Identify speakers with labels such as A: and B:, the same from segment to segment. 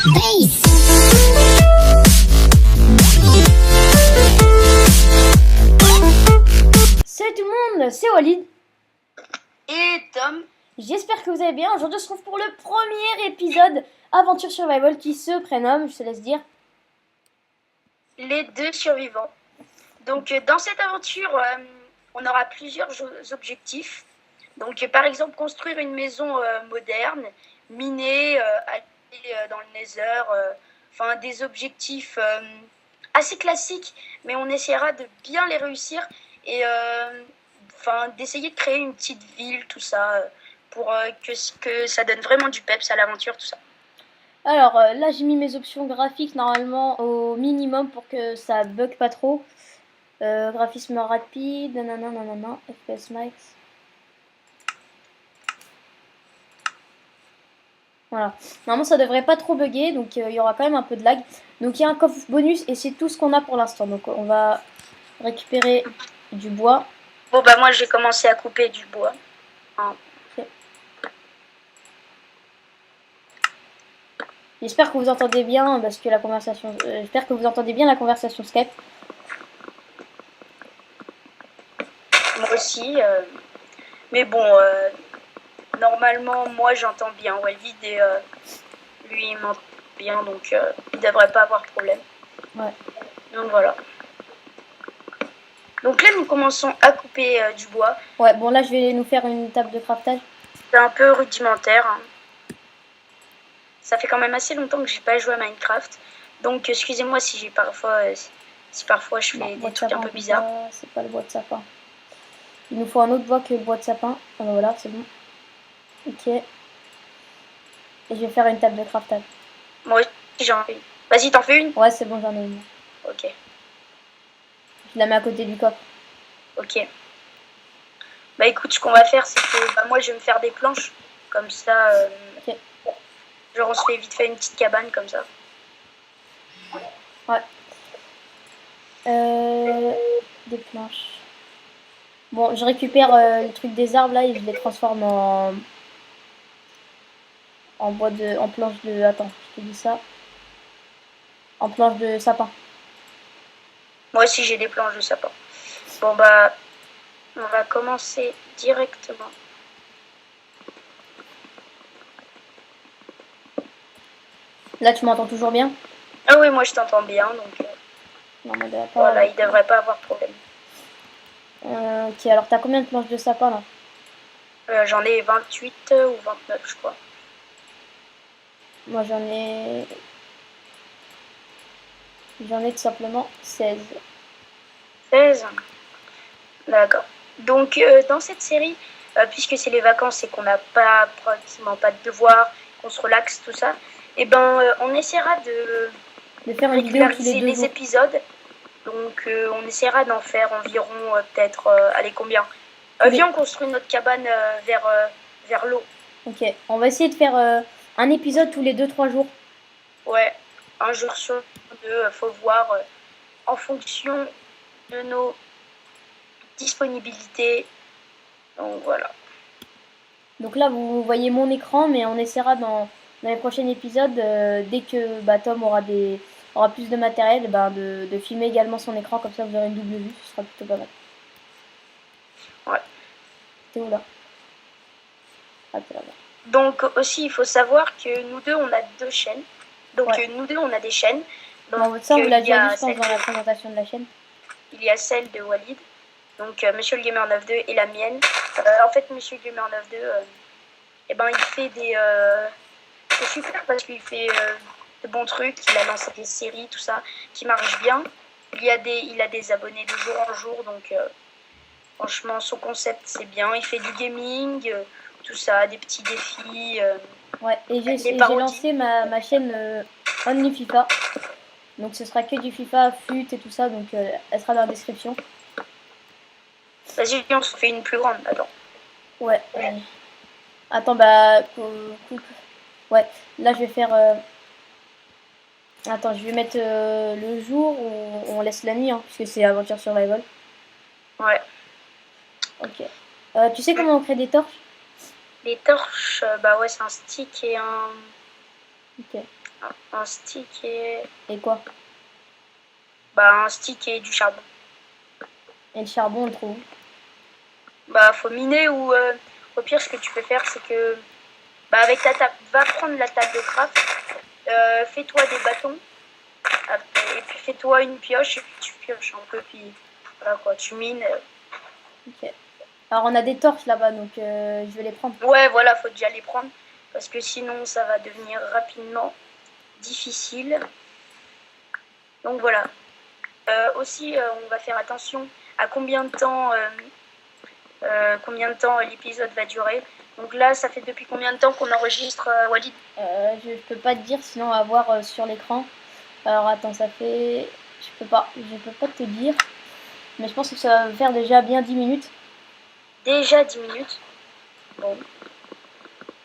A: Salut tout le monde, c'est Walid
B: et Tom.
A: J'espère que vous allez bien. Aujourd'hui on se retrouve pour le premier épisode Aventure Survival qui se prénomme, je te laisse dire,
B: Les deux survivants. Donc dans cette aventure, on aura plusieurs objectifs. Donc par exemple construire une maison moderne, miner, aller dans le Nether, enfin des objectifs assez classiques, mais on essaiera de bien les réussir et d'essayer de créer une petite ville, tout ça, pour que ça donne vraiment du peps à l'aventure, tout ça.
A: Alors là j'ai mis mes options graphiques normalement au minimum pour que ça bug pas trop. Graphisme rapide, nanana, FPS max. Voilà. Normalement ça devrait pas trop bugger, donc il y aura quand même un peu de lag. Donc il y a un coffre bonus et c'est tout ce qu'on a pour l'instant. Donc on va récupérer du bois.
B: Bon bah moi j'ai commencé à couper du bois.
A: Okay. J'espère que vous entendez bien parce que la conversation. J'espère que vous entendez bien la conversation Skype.
B: Moi aussi. Mais bon, normalement moi j'entends bien Walid et lui il m'entend bien, donc il devrait pas avoir de problème.
A: Ouais.
B: Donc voilà. Donc là nous commençons à couper du bois.
A: Ouais, bon là je vais nous faire une table de craftage.
B: C'est un peu rudimentaire. Hein. Ça fait quand même assez longtemps que j'ai pas joué à Minecraft. Donc excusez-moi si j'ai parfois je fais des trucs un peu bizarres.
A: C'est pas le bois de sapin. Il nous faut un autre bois que le bois de sapin. Ah ben voilà, c'est bon. Ok. Et je vais faire une table de craftage.
B: Moi aussi j'en fais une. Vas-y, t'en fais une?
A: Ouais, c'est bon, j'en ai une.
B: Ok.
A: Je la mets à côté du coffre.
B: Ok. Bah écoute, ce qu'on va faire, c'est que moi je vais me faire des planches. Comme ça.
A: Ok.
B: Genre on se fait vite fait une petite cabane comme ça.
A: Ouais. Des planches. Bon, je récupère les trucs des arbres là et je les transforme en planche de. Attends, je te dis ça. En planche de sapin.
B: Moi aussi j'ai des planches de sapin. Bon bah, on va commencer directement.
A: Là, tu m'entends toujours bien?
B: Ah oui, moi je t'entends bien, donc
A: non, mais
B: voilà, il devrait pas avoir de problème.
A: Ok, alors t'as combien de planches de sapin là?
B: J'en ai 28 ou 29, je crois.
A: Moi j'en ai tout simplement 16.
B: 16. D'accord. Donc dans cette série, puisque c'est les vacances et qu'on n'a pas pratiquement pas de devoirs, qu'on se relaxe, tout ça, et on essaiera
A: de faire une vidéo tous les 2 jours.
B: Épisodes. Donc on essaiera d'en faire environ peut-être, allez combien viens on construit notre cabane vers l'eau.
A: Ok, on va essayer de faire un épisode tous les 2-3 jours.
B: Ouais, un jour sur deux, faut voir en fonction de nos disponibilités. Donc voilà. Donc
A: là vous voyez mon écran, mais on essaiera dans les prochains épisodes, dès que Tom aura plus de matériel, de filmer également son écran, comme ça vous aurez une double vue, ce sera plutôt pas mal.
B: Ouais.
A: T'es où là? Ah, t'es là-bas.
B: Donc aussi il faut savoir que nous deux on a 2 chaînes. Donc
A: ouais.
B: Nous deux on a des chaînes.
A: Donc, ça on vous l'a déjà vu je pense dans la présentation de la chaîne.
B: Il y a celle de Walid, donc Monsieur le Gamer 92 et la mienne. En fait Monsieur le Gamer 92, il fait des... c'est super parce qu'il fait de bons trucs, il a lancé des séries, tout ça, qui marche bien. Il a des abonnés de jour en jour, donc franchement son concept c'est bien. Il fait du gaming, tout ça, des petits défis.
A: Ouais, et j'ai lancé ma chaîne Only FIFA. Donc ce sera que du FIFA, FUT et tout ça, donc elle sera dans la description.
B: Vas-y, on se fait une plus grande, attends.
A: Ouais. Attends, ouais, là je vais faire... Attends, je vais mettre le jour où on laisse la nuit, hein, puisque c'est Aventure Survival.
B: Ouais.
A: Ok. Tu sais comment on crée des torches?
B: Les torches, bah ouais, c'est un stick et un...
A: Ok.
B: Un stick et...
A: Et quoi?
B: Bah, un stick et du charbon.
A: Et le charbon, on le trouve où?
B: Bah, faut miner ou... au pire, ce que tu peux faire, c'est que... Bah, avec ta table... Va prendre la table de craft. Fais-toi des bâtons. Et puis fais-toi une pioche et puis tu pioches un peu. Puis voilà quoi, tu mines.
A: Ok. Alors, on a des torches là-bas, donc je vais les prendre.
B: Ouais, voilà, faut déjà les prendre. Parce que sinon, ça va devenir rapidement difficile. Donc voilà. Aussi, on va faire attention à combien de temps l'épisode va durer. Donc là, ça fait depuis combien de temps qu'on enregistre, Walid?
A: Je peux pas te dire, sinon on va voir sur l'écran. Alors attends, ça fait... Je peux pas te dire. Mais je pense que ça va faire déjà bien 10 minutes.
B: Déjà 10 minutes. Bon.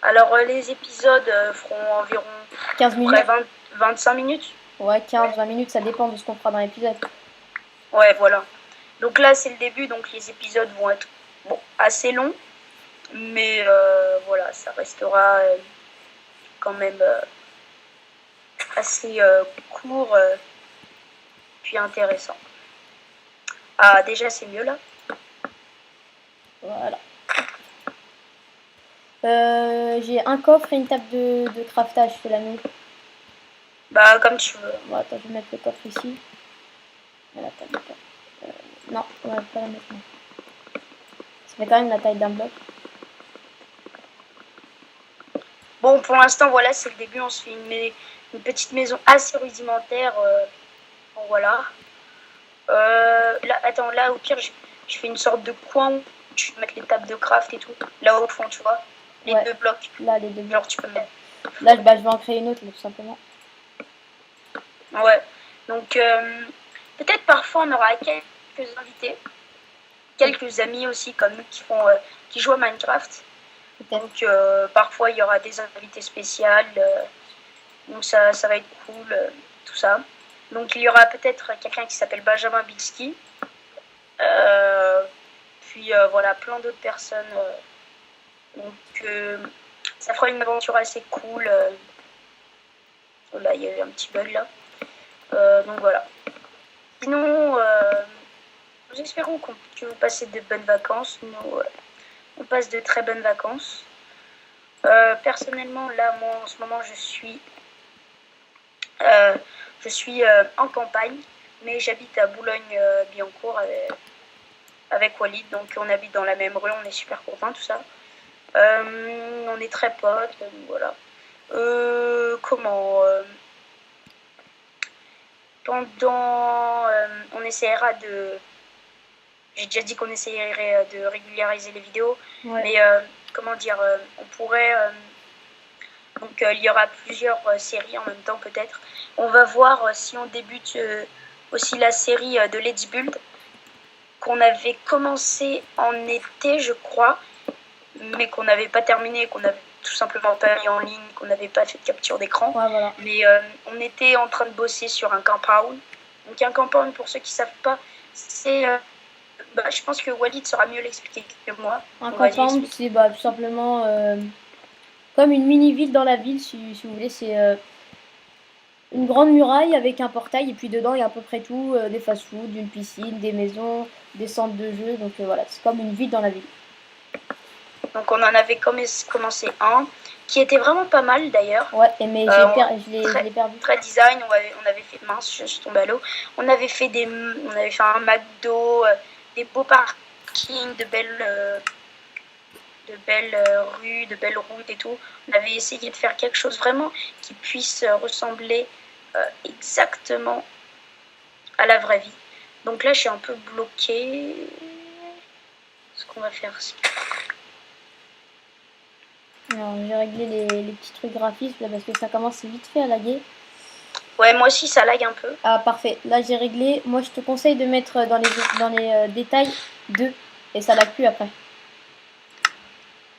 B: Alors les épisodes feront environ
A: 15 minutes.
B: 25 minutes.
A: Ouais, 15-20 minutes, ça dépend de ce qu'on fera dans l'épisode.
B: Ouais, voilà. Donc là, c'est le début, donc les épisodes vont être assez longs. Mais voilà, ça restera quand même assez court puis intéressant. Ah, déjà, c'est mieux là.
A: Voilà. J'ai un coffre et une table de craftage, je te la mets.
B: Bah, comme tu veux.
A: Bon, attends, je vais mettre le coffre ici. Voilà, non, on va pas la mettre là. Ça fait quand même la taille d'un bloc.
B: Bon, pour l'instant, voilà, c'est le début. On se fait une petite maison assez rudimentaire. Bon, voilà. Là, attends, là, au pire, je fais une sorte de coin où tu peux mettre les tables de craft et tout. Là, au fond, tu vois. Les deux blocs.
A: Là, les deux blocs.
B: Genre, tu peux mettre.
A: Là, bah, je vais en créer une autre, là, tout simplement.
B: Ouais. Donc, peut-être parfois, on aura quelques invités. Quelques amis aussi, comme nous, qui jouent à Minecraft. Donc, parfois, il y aura des invités spéciaux. Donc, ça va être cool, tout ça. Donc, il y aura peut-être quelqu'un qui s'appelle Benjamin Bilski. Puis, voilà, plein d'autres personnes. Donc, ça fera une aventure assez cool. Là, il y a eu un petit bug, là. Donc, voilà. Sinon, nous espérons que vous passez de bonnes vacances. Nous, on passe de très bonnes vacances. Personnellement, là, moi, en ce moment, je suis en campagne, mais j'habite à Boulogne-Billancourt avec Walid, donc on habite dans la même rue, on est super contents, tout ça. On est très potes, voilà. On essaiera de... J'ai déjà dit qu'on essayerait de régulariser les vidéos,
A: Ouais.
B: mais comment dire, on pourrait... donc il y aura plusieurs séries en même temps peut-être. On va voir si on débute aussi la série de Let's Build, qu'on avait commencé en été, je crois, mais qu'on n'avait pas terminé, qu'on n'avait tout simplement pas mis en ligne, qu'on n'avait pas fait de capture d'écran.
A: Ouais, voilà.
B: Mais on était en train de bosser sur un compound. Donc un compound, pour ceux qui ne savent pas, c'est... je pense que Walid saura mieux l'expliquer que moi.
A: Un compound, c'est tout simplement comme une mini-ville dans la ville, si vous voulez. C'est une grande muraille avec un portail, et puis dedans, il y a à peu près tout, des fast-food, une piscine, des maisons, des centres de jeux. Donc voilà, c'est comme une ville dans la ville.
B: Donc on en avait commencé un, qui était vraiment pas mal d'ailleurs.
A: Ouais, mais je l'ai perdu.
B: Très design, on avait fait... Mince, je suis tombée à l'eau. On avait fait un McDo, des beaux parkings, de belles rues, de belles routes et tout. On avait essayé de faire quelque chose vraiment qui puisse ressembler exactement à la vraie vie. Donc là, je suis un peu bloquée. Ce qu'on va faire, c'est...
A: Alors, j'ai réglé les petits trucs graphismes là, parce que ça commence vite fait à laguer.
B: Ouais, moi aussi, ça lag un peu.
A: Ah, parfait. Là, j'ai réglé. Moi, je te conseille de mettre dans les détails 2. Et ça lag plus après.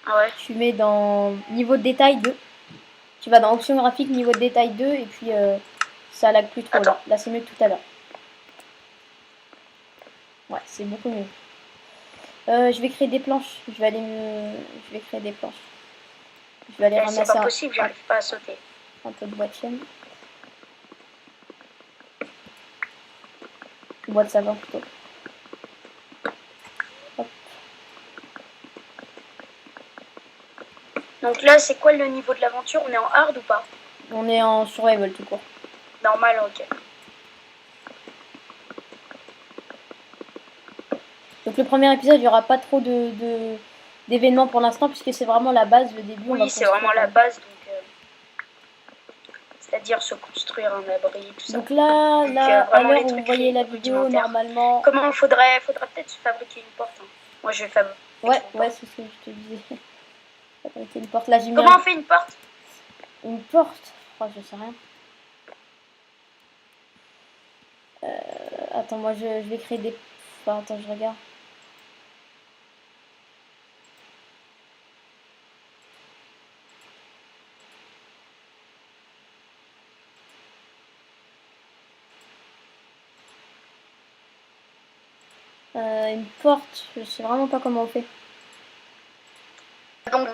B: Ah ouais.
A: Tu mets dans niveau de détail 2. Tu vas dans option graphique, niveau de détail 2. Et puis, ça lag plus trop.
B: Attends.
A: Là, c'est mieux que tout à l'heure. Ouais, c'est beaucoup mieux. Je vais créer des planches. Je vais créer des planches. Je vais aller ramasser
B: c'est pas possible, j'arrive pas à sauter.
A: un peu de bois de chêne. Bois de savon plutôt. Hop.
B: Donc là, c'est quoi le niveau de l'aventure? On est en hard ou pas?
A: On est en survival tout court.
B: Normal, ok.
A: Donc le premier épisode, il n'y aura pas trop d'événements pour l'instant, puisque c'est vraiment la base, le début.
B: Oui, c'est vraiment la base, donc c'est-à-dire se construire un abri, tout ça.
A: Donc là, à l'heure où vous voyez la vidéo, normalement...
B: Comment faudrait peut-être se fabriquer une porte. Hein. Moi, je vais fabriquer
A: Ouais, c'est ce que je te disais. Fabriquer une porte. Là,
B: comment on fait une porte?
A: Une porte? Oh, je sais rien. Attends, moi, je vais créer des... Enfin, attends, je regarde. Une porte, je sais vraiment pas comment on fait.
B: Donc,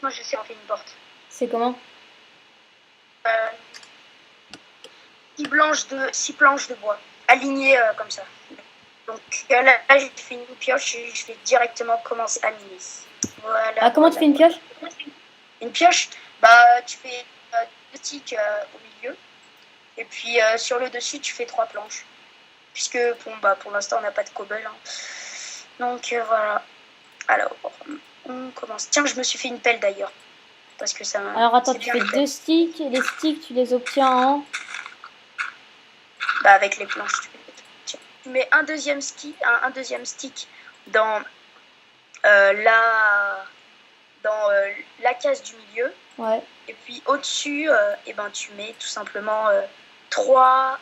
B: moi je sais on fait une porte.
A: C'est comment?
B: 6 planches de bois, alignées comme ça. Donc là j'ai fait une pioche et je vais directement commencer à miner. Voilà.
A: Ah, comment tu fais une pioche?
B: Une pioche, bah tu fais 2 sticks au milieu et puis sur le dessus tu fais 3 planches. Puisque bon, bah, pour l'instant on n'a pas de cobble. Hein. Donc voilà. Alors on commence. Tiens, je me suis fait une pelle d'ailleurs. Parce que ça.
A: Alors attends, tu fais 2 sticks et les sticks tu les obtiens en.
B: Bah avec les planches. Tu mets un deuxième stick dans la case du milieu.
A: Ouais.
B: Et puis au-dessus, et ben tu mets tout simplement 3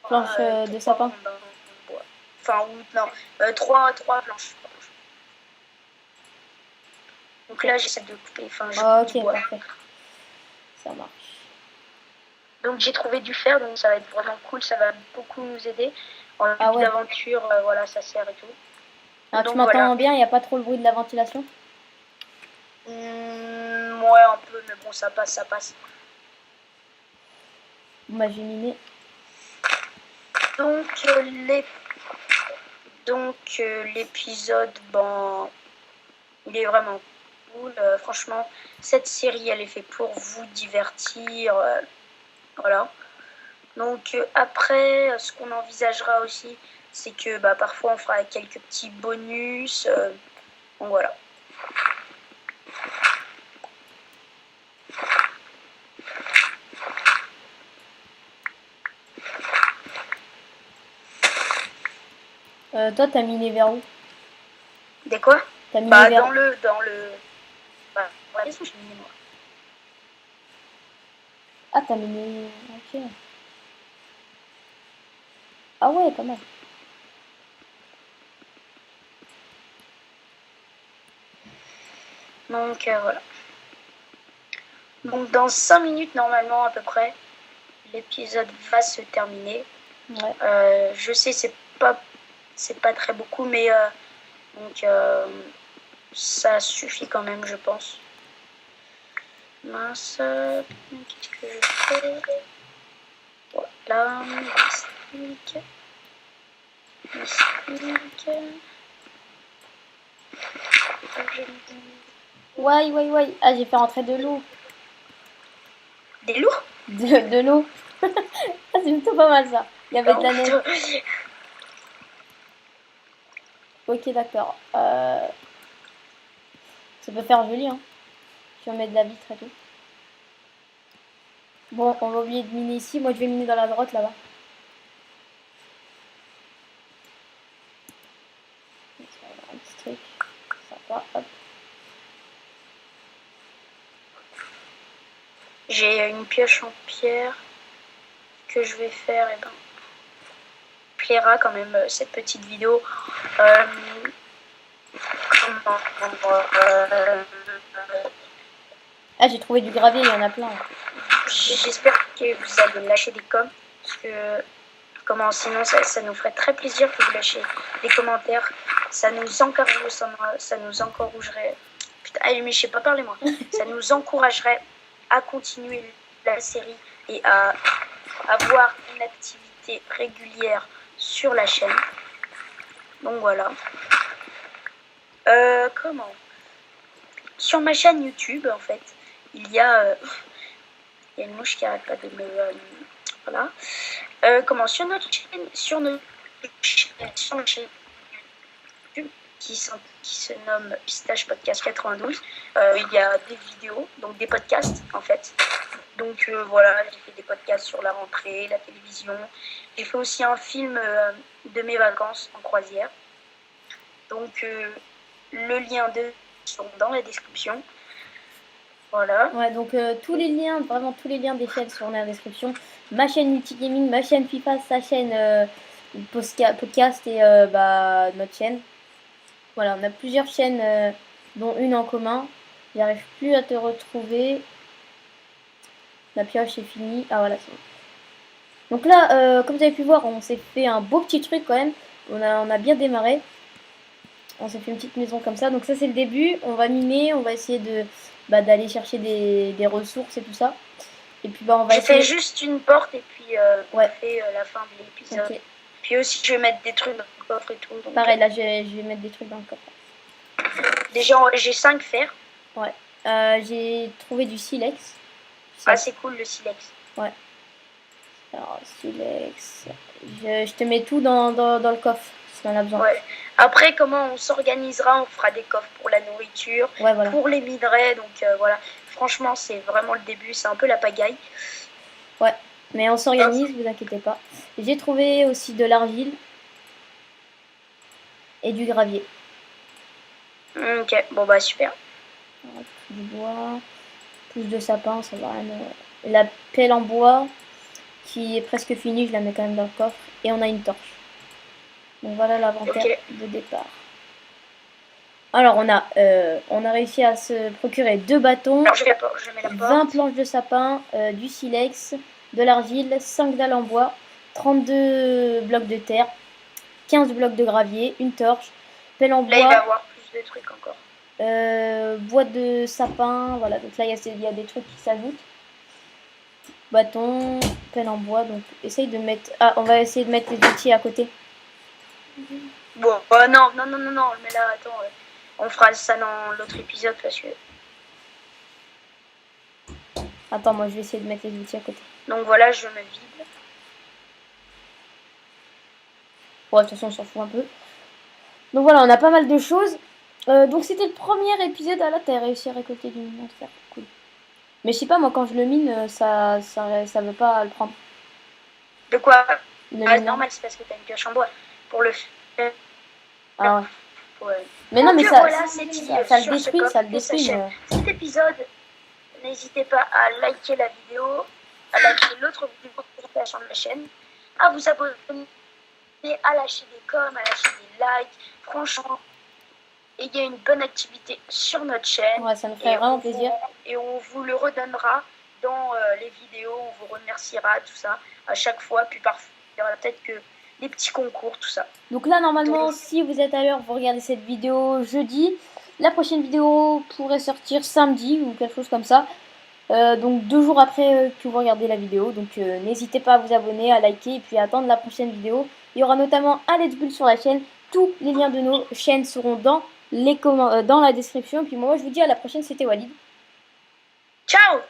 A: planches de sapin.
B: Enfin, non, 3 planches. Donc là, j'essaie de couper. Enfin,
A: ok, parfait. Ça marche.
B: Donc j'ai trouvé du fer, donc ça va être vraiment cool. Ça va beaucoup nous aider. En début d'aventure, voilà, ça sert et tout.
A: Ah, donc, tu m'entends bien? Il n'y a pas trop le bruit de la ventilation?
B: Ouais, un peu, mais bon, ça passe.
A: Bon, bah, j'ai miné.
B: Donc l'épisode, bon, il est vraiment cool. Franchement, cette série, elle est faite pour vous divertir. Voilà. Donc après, ce qu'on envisagera aussi, c'est que bah, parfois on fera quelques petits bonus. Donc voilà.
A: Toi, t'as miné vers où?
B: Des quoi?
A: T'as miné
B: bah,
A: vers...
B: dans le... Bah, qu'est-ce que j'ai miné, moi?
A: Ah, t'as miné... Ok. Ah ouais, pas mal.
B: Donc, voilà. Donc, dans 5 minutes, normalement, à peu près, l'épisode va se terminer.
A: Ouais.
B: Je sais, c'est pas très beaucoup, mais donc ça suffit quand même, je pense. Mince, qu'est-ce que je fais? Voilà, mystique.
A: Ouais. Ah, j'ai fait rentrer de l'eau.
B: Des loups?
A: De l'eau. Ah, c'est plutôt pas mal ça. Il y avait de la neige. Ok, d'accord. Ça peut faire joli, hein. Si on met de la vitre et tout. Bon, on va oublier de miner ici. Moi, je vais miner dans la grotte là-bas. Un petit truc. Sympa, hop.
B: J'ai une pioche en pierre que je vais faire, et ben plaira quand même cette petite vidéo.
A: Ah, j'ai trouvé du gravier, il y en a plein.
B: J'espère que vous allez me lâcher des coms, parce que sinon ça nous ferait très plaisir que vous lâchiez des commentaires. Ça nous encouragerait. Putain, mais je sais pas parler moi. Ça nous encouragerait à continuer la série et à avoir une activité régulière sur la chaîne. Donc voilà. Comment? Sur ma chaîne YouTube, en fait, il y a une mouche qui arrête pas de me... voilà. Comment? Sur notre chaîne YouTube, qui se nomme Pistache Podcast 92, il y a des vidéos, donc des podcasts, en fait. Donc voilà, j'ai fait des podcasts sur la rentrée, la télévision. J'ai fait aussi un film de mes vacances en croisière. Donc le lien sont dans la description. Voilà.
A: Ouais, donc tous les liens, vraiment tous les liens des chaînes sont dans la description. Ma chaîne Multigaming, ma chaîne FIFA, sa chaîne podcast et notre chaîne. Voilà, on a plusieurs chaînes, dont une en commun. J'arrive plus à te retrouver. La pioche est finie. Ah voilà, c'est bon. Donc là, comme vous avez pu voir, on s'est fait un beau petit truc quand même. On a bien démarré. On s'est fait une petite maison comme ça. Donc ça, c'est le début. On va mimer, on va essayer d'aller chercher des ressources et tout ça. Et puis on va
B: essayer... fait juste une porte et puis on fait la fin de l'épisode. Okay. Puis aussi, je vais mettre des trucs dans le coffre et tout. Donc,
A: pareil, là, je vais mettre des trucs dans le coffre.
B: Déjà, j'ai 5 fers.
A: Ouais. J'ai trouvé du silex.
B: Ah, c'est cool le silex.
A: Ouais. Alors, silex. Je te mets tout dans le coffre si on a besoin.
B: Ouais. Après, comment on s'organisera? On fera des coffres pour la nourriture, voilà. Pour les minerais. Donc voilà. Franchement, c'est vraiment le début. C'est un peu la pagaille.
A: Ouais. Mais on s'organise, vous inquiétez pas. J'ai trouvé aussi de l'argile et du gravier.
B: Ok, bon bah super.
A: Du bois, pousse de sapin, ça va. La pelle en bois qui est presque finie, je la mets quand même dans le coffre. Et on a une torche. Donc voilà l'inventaire de départ. Alors on a réussi à se procurer 2 bâtons,
B: alors, je mets la
A: 20 planches de sapin, du silex, de l'argile, 5 dalles en bois, 32 blocs de terre, 15 blocs de gravier, une torche, pelle en bois.
B: Là il va y avoir plus de trucs encore.
A: Bois de sapin, voilà, donc là il y a des trucs qui s'ajoutent. Bâton, pelle en bois, donc essaye de mettre... Ah, on va essayer de mettre les outils à côté.
B: Bon, non, mais là, attends, on fera ça dans l'autre épisode parce que...
A: Attends, moi je vais essayer de mettre les outils à côté.
B: Donc voilà, je me vide.
A: Bon, de toute façon, on s'en fout un peu. Donc voilà, on a pas mal de choses. Donc c'était le premier épisode. Ah là, t'as réussi à récolter du minerai de fer. Cool. Mais je sais pas, moi, quand je le mine, ça veut pas le prendre.
B: De quoi? C'est normal, c'est parce que t'as une pioche en bois. Pour le faire.
A: Ah ouais. Mais non, mais ça le détruit, ça le détruit.
B: Cet épisode, n'hésitez pas à liker la vidéo, à liker l'autre vidéo sur la chaîne, à vous abonner, à lâcher des coms, à lâcher des likes. Franchement, il y a une bonne activité sur notre chaîne.
A: Ouais, ça me ferait vraiment plaisir.
B: Et on vous le redonnera dans les vidéos, on vous remerciera, tout ça, à chaque fois. Puis parfois, il y aura peut-être que des petits concours, tout ça.
A: Donc là, normalement, si vous êtes à l'heure, vous regardez cette vidéo jeudi. La prochaine vidéo pourrait sortir samedi ou quelque chose comme ça. Donc 2 jours après que vous regardez la vidéo. Donc n'hésitez pas à vous abonner, à liker et puis à attendre la prochaine vidéo. Il y aura notamment un Let's Build sur la chaîne. Tous les liens de nos chaînes seront dans dans la description. Et puis moi, je vous dis à la prochaine, c'était Walid.
B: Ciao!